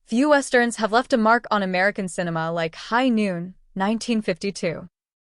Few westerns have left a mark on American cinema like High Noon, 1952.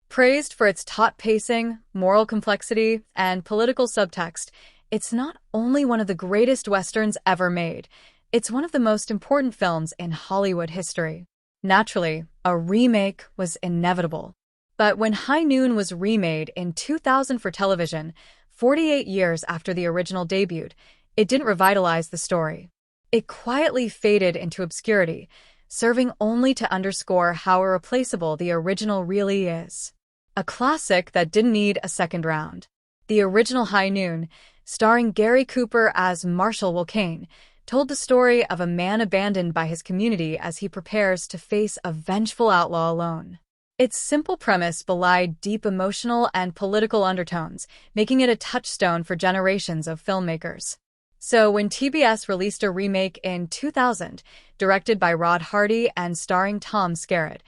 Praised for its taut pacing, moral complexity, and political subtext, it's not only one of the greatest westerns ever made, it's one of the most important films in Hollywood history. Naturally, a remake was inevitable. But when High Noon was remade in 2000 for television, 48 years after the original debuted, it didn't revitalize the story. It quietly faded into obscurity, serving only to underscore how irreplaceable the original really is. A classic that didn't need a second round. The original High Noon, starring Gary Cooper as Marshall Wolcane, told the story of a man abandoned by his community as he prepares to face a vengeful outlaw alone. Its simple premise belied deep emotional and political undertones, making it a touchstone for generations of filmmakers. So when TBS released a remake in 2000, directed by Rod Hardy and starring Tom Skerritt,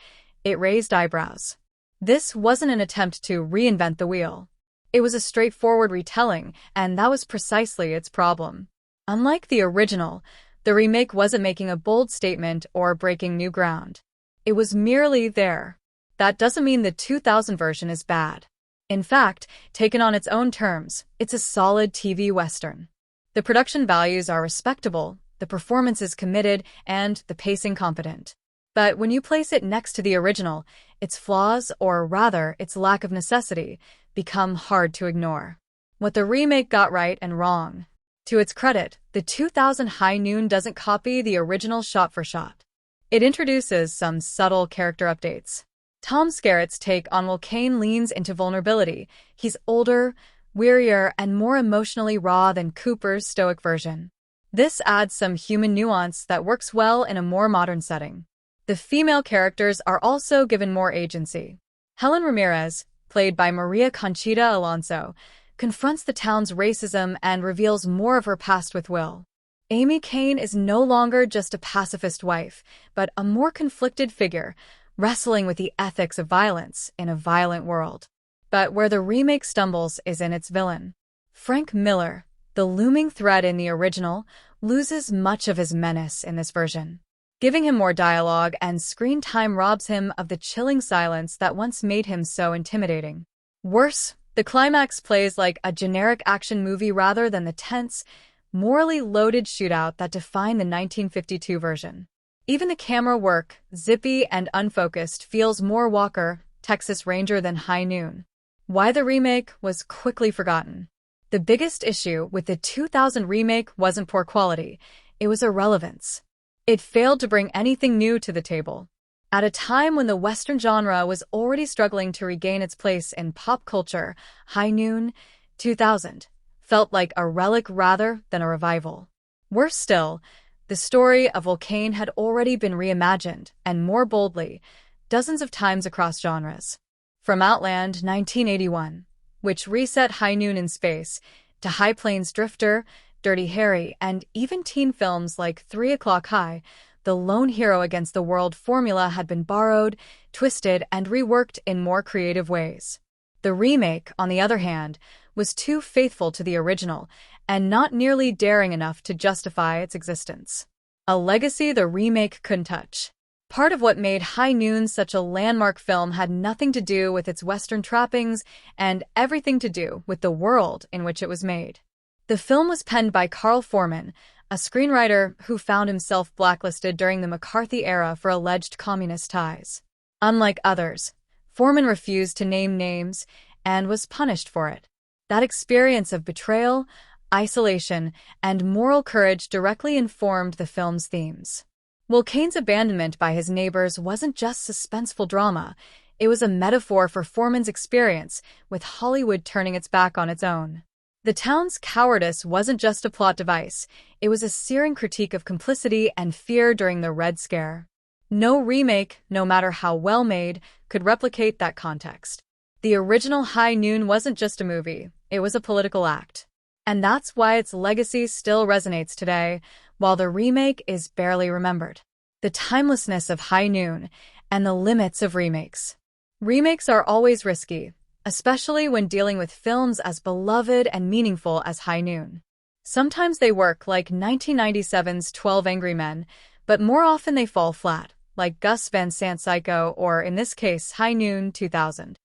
it raised eyebrows. This wasn't an attempt to reinvent the wheel. It was a straightforward retelling, and that was precisely its problem. Unlike the original, the remake wasn't making a bold statement or breaking new ground. It was merely there. That doesn't mean the 2000 version is bad. In fact, taken on its own terms, it's a solid TV western. The production values are respectable, the performance is committed, and the pacing competent. But when you place it next to the original, its flaws, or rather, its lack of necessity, become hard to ignore. What the remake got right and wrong. To its credit, the 2000 High Noon doesn't copy the original shot for shot. It introduces some subtle character updates. Tom Skerritt's take on Wolcane leans into vulnerability. He's older, wearier, and more emotionally raw than Cooper's stoic version. This adds some human nuance that works well in a more modern setting. The female characters are also given more agency. Helen Ramirez, played by Maria Conchita Alonso, confronts the town's racism and reveals more of her past with Will. Amy Kane is no longer just a pacifist wife, but a more conflicted figure, wrestling with the ethics of violence in a violent world. But where the remake stumbles is in its villain. Frank Miller, the looming threat in the original, loses much of his menace in this version. Giving him more dialogue and screen time robs him of the chilling silence that once made him so intimidating. Worse, the climax plays like a generic action movie rather than the tense, morally loaded shootout that defined the 1952 version. Even the camera work, zippy and unfocused, feels more Walker, Texas Ranger than High Noon. Why the remake was quickly forgotten. The biggest issue with the 2000 remake wasn't poor quality, it was irrelevance. It failed to bring anything new to the table. At a time when the Western genre was already struggling to regain its place in pop culture, High Noon, 2000, felt like a relic rather than a revival. Worse still, the story of Wolcane had already been reimagined, and more boldly, dozens of times across genres. From Outland 1981, which reset High Noon in space, to High Plains Drifter, Dirty Harry, and even teen films like 3 O'Clock High, the lone hero against the world formula had been borrowed, twisted, and reworked in more creative ways. The remake, on the other hand, was too faithful to the original, and not nearly daring enough to justify its existence. A legacy the remake couldn't touch. Part of what made High Noon such a landmark film had nothing to do with its Western trappings and everything to do with the world in which it was made. The film was penned by Carl Foreman, a screenwriter who found himself blacklisted during the McCarthy era for alleged communist ties. Unlike others, Foreman refused to name names and was punished for it. That experience of betrayal, isolation, and moral courage directly informed the film's themes. Wolcane's abandonment by his neighbors wasn't just suspenseful drama, it was a metaphor for Foreman's experience with Hollywood turning its back on its own. The town's cowardice wasn't just a plot device, it was a searing critique of complicity and fear during the Red Scare. No remake, no matter how well made, could replicate that context. The original High Noon wasn't just a movie, it was a political act. And that's why its legacy still resonates today, while the remake is barely remembered. The timelessness of High Noon and the limits of remakes. Remakes are always risky, especially when dealing with films as beloved and meaningful as High Noon. Sometimes they work, like 1997's 12 Angry Men, but more often they fall flat, like Gus Van Sant's Psycho or, in this case, High Noon 2000.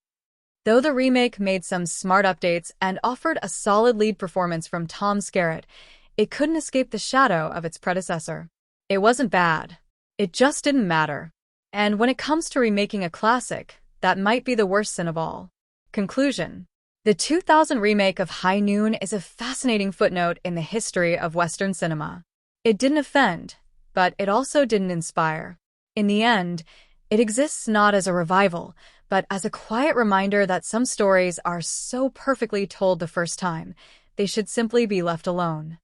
Though the remake made some smart updates and offered a solid lead performance from Tom Skerritt, it couldn't escape the shadow of its predecessor. It wasn't bad. It just didn't matter. And when it comes to remaking a classic, that might be the worst sin of all. Conclusion. The 2000 remake of High Noon is a fascinating footnote in the history of Western cinema. It didn't offend, but it also didn't inspire. In the end, it exists not as a revival, but as a quiet reminder that some stories are so perfectly told the first time, they should simply be left alone.